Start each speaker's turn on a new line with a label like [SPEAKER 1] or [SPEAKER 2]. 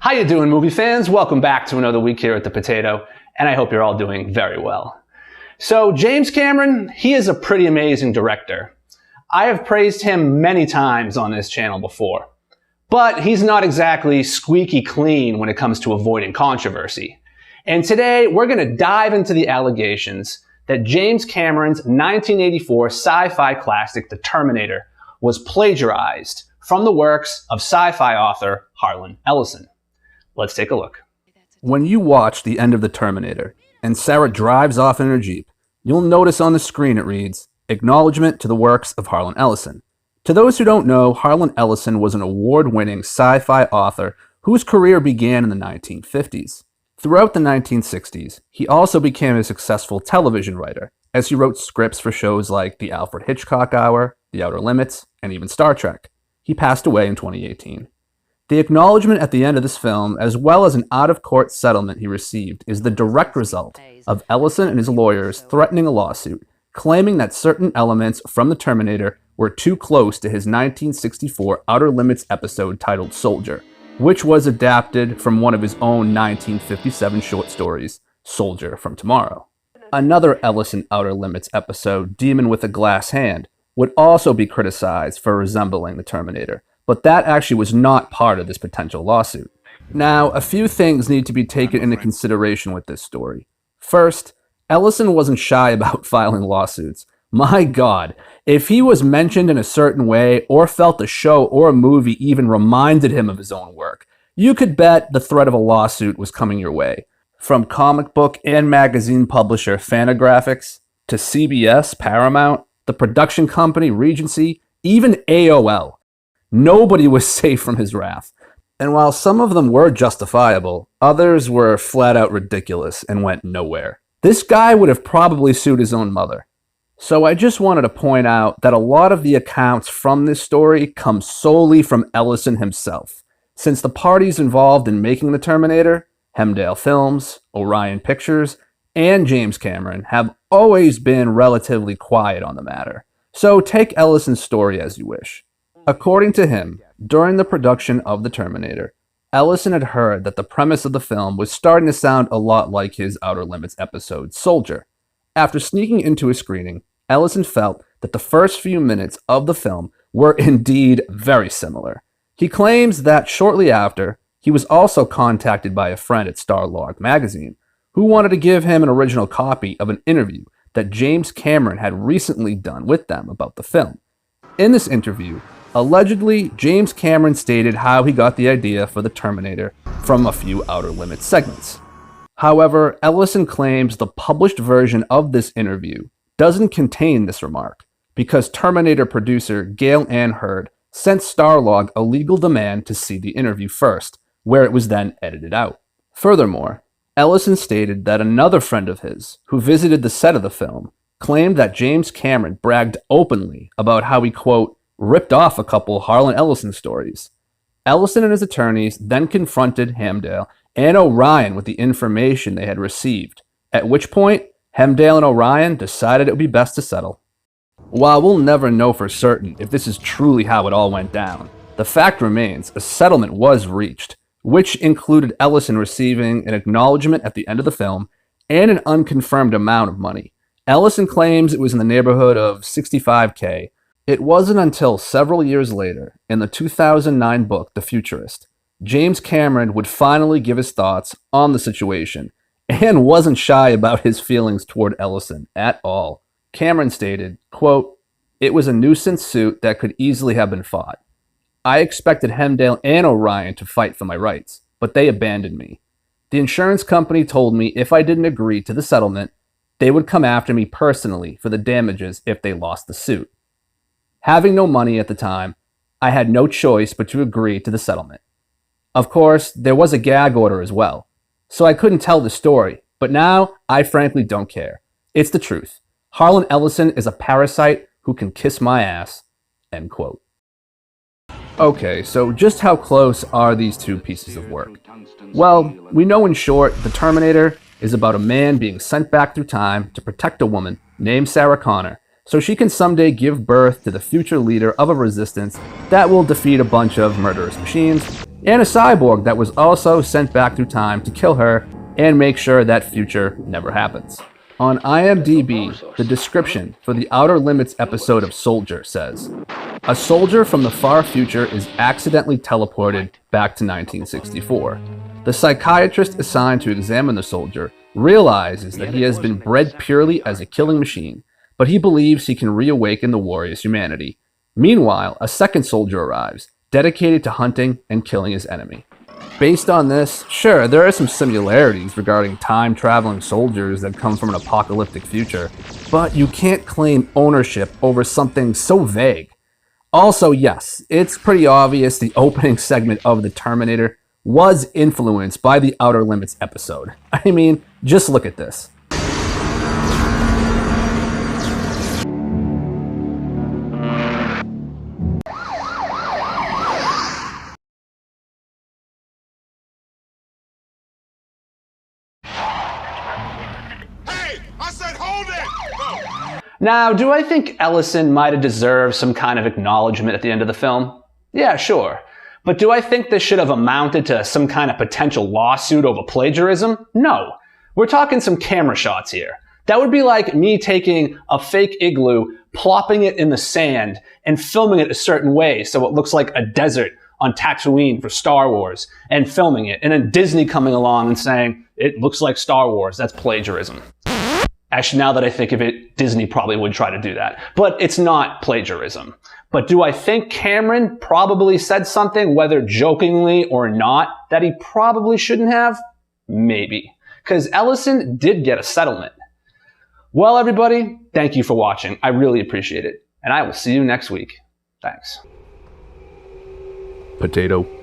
[SPEAKER 1] How you doing, movie fans? Welcome back to another week here at The Potato, and I hope you're all doing very well. So James Cameron, he is a pretty amazing director. I have praised him many times on this channel before, but he's not exactly squeaky clean when it comes to avoiding controversy. And today we're going to dive into the allegations that James Cameron's 1984 sci-fi classic, The Terminator, was plagiarized from the works of sci-fi author Harlan Ellison. Let's take a look. When you watch the end of The Terminator and Sarah drives off in her Jeep, you'll notice on the screen it reads, "Acknowledgement to the works of Harlan Ellison." To those who don't know, Harlan Ellison was an award-winning sci-fi author whose career began in the 1950s. Throughout the 1960s, he also became a successful television writer, as he wrote scripts for shows like The Alfred Hitchcock Hour, The Outer Limits, and even Star Trek. He passed away in 2018. The acknowledgement at the end of this film, as well as an out-of-court settlement he received, is the direct result of Ellison and his lawyers threatening a lawsuit, claiming that certain elements from The Terminator were too close to his 1964 Outer Limits episode titled Soldier, which was adapted from one of his own 1957 short stories, Soldier from Tomorrow. Another Ellison Outer Limits episode, Demon with a Glass Hand, would also be criticized for resembling The Terminator, but that actually was not part of this potential lawsuit. Now, a few things need to be taken into consideration with this story. First, Ellison wasn't shy about filing lawsuits. My God, if he was mentioned in a certain way or felt a show or a movie even reminded him of his own work, you could bet the threat of a lawsuit was coming your way. From comic book and magazine publisher Fantagraphics to CBS, Paramount, the production company Regency, even AOL. Nobody was safe from his wrath. And while some of them were justifiable, others were flat out ridiculous and went nowhere. This guy would have probably sued his own mother. So I just wanted to point out that a lot of the accounts from this story come solely from Ellison himself, since the parties involved in making The Terminator, Hemdale Films, Orion Pictures, and James Cameron, have always been relatively quiet on the matter. So take Ellison's story as you wish. According to him, during the production of The Terminator, Ellison had heard that the premise of the film was starting to sound a lot like his Outer Limits episode, Soldier. After sneaking into a screening, Ellison felt that the first few minutes of the film were indeed very similar. He claims that shortly after, he was also contacted by a friend at Starlog magazine, who wanted to give him an original copy of an interview that James Cameron had recently done with them about the film. In this interview, allegedly, James Cameron stated how he got the idea for The Terminator from a few Outer Limits segments. However, Ellison claims the published version of this interview doesn't contain this remark, because Terminator producer Gail Ann Hurd sent Starlog a legal demand to see the interview first, where it was then edited out. Furthermore, Ellison stated that another friend of his, who visited the set of the film, claimed that James Cameron bragged openly about how he, quote, ripped off a couple Harlan Ellison stories. Ellison and his attorneys then confronted Hemdale and Orion with the information they had received, at which point Hemdale and Orion decided it would be best to settle. While we'll never know for certain if this is truly how it all went down, the fact remains a settlement was reached, which included Ellison receiving an acknowledgement at the end of the film and an unconfirmed amount of money. Ellison claims it was in the neighborhood of $65K. It wasn't until several years later, in the 2009 book, The Futurist, James Cameron would finally give his thoughts on the situation, and wasn't shy about his feelings toward Ellison at all. Cameron stated, quote, "It was a nuisance suit that could easily have been fought. I expected Hemdale and Orion to fight for my rights, but they abandoned me. The insurance company told me if I didn't agree to the settlement, they would come after me personally for the damages if they lost the suit. Having no money at the time, I had no choice but to agree to the settlement. Of course, there was a gag order as well, so I couldn't tell the story, but now I frankly don't care. It's the truth. Harlan Ellison is a parasite who can kiss my ass." End quote. Okay, so just how close are these two pieces of work? Well, we know in short, The Terminator is about a man being sent back through time to protect a woman named Sarah Connor, so she can someday give birth to the future leader of a resistance that will defeat a bunch of murderous machines and a cyborg that was also sent back through time to kill her and make sure that future never happens. On IMDb, the description for the Outer Limits episode of Soldier says, "A soldier from the far future is accidentally teleported back to 1964. The psychiatrist assigned to examine the soldier realizes that he has been bred purely as a killing machine, but he believes he can reawaken the warrior's humanity. Meanwhile, a second soldier arrives, dedicated to hunting and killing his enemy." Based on this, sure, there are some similarities regarding time-traveling soldiers that come from an apocalyptic future, but you can't claim ownership over something so vague. Also, yes, it's pretty obvious the opening segment of The Terminator was influenced by the Outer Limits episode. I mean, just look at this. Now, do I think Ellison might have deserved some kind of acknowledgement at the end of the film? Yeah, sure. But do I think this should have amounted to some kind of potential lawsuit over plagiarism? No. We're talking some camera shots here. That would be like me taking a fake igloo, plopping it in the sand, and filming it a certain way so it looks like a desert on Tatooine for Star Wars, and filming it, and then Disney coming along and saying, "It looks like Star Wars, that's plagiarism." Actually, now that I think of it, Disney probably would try to do that. But it's not plagiarism. But do I think Cameron probably said something, whether jokingly or not, that he probably shouldn't have? Maybe. Because Ellison did get a settlement. Well, everybody, thank you for watching. I really appreciate it. And I will see you next week. Thanks. Potato.